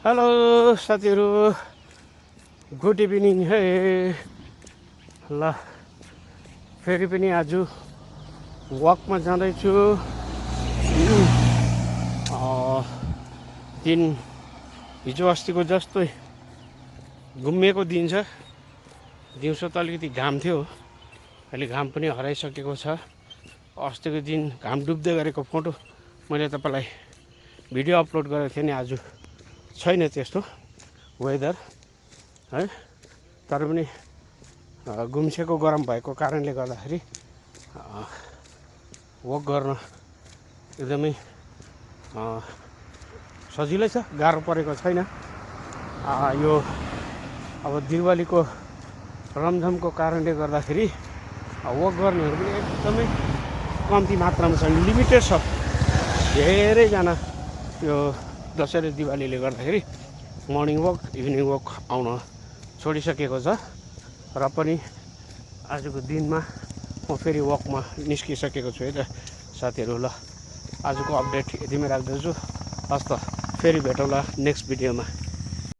Hello साथीहरू, good evening है। ल फेरि पनि आज वकमा जाँदैछु। दिन हिजो अस्तिको जस्तै घुमेको दिन छ। दिउँसो त अलिकति घाम थियो, अहिले घाम पनि हराइसकेको छ। अस्तिको दिन घाम डुब्दै गरेको फोटो मैले तपाईँलाई भिडियो अपलोड गरेको थिएँ नि। आज छैन त्यस्तो वेदर है, तर पनि गुम्सेको गरम भएको कारणले गर्दाखेरि वक गर्न एकदमै सजिलै छ, गाह्रो परेको छैन। यो अब दिवालीको रमझमको कारणले गर्दाखेरि वक गर्नेहरू पनि एकदमै कम्ती मात्रामा छन्, लिमिटेड छ। धेरैजना यो दसैँ र दिवालीले गर्दाखेरि मर्निङ वक इभिनिङ वक आउन छोडिसकेको छ। र पनि आजको दिनमा म फेरि वकमा निस्किसकेको छु है त साथीहरू। ल आजको अपडेट यतिमै राख्दछु। हस् त, फेरि भेटौँला नेक्स्ट भिडियोमा।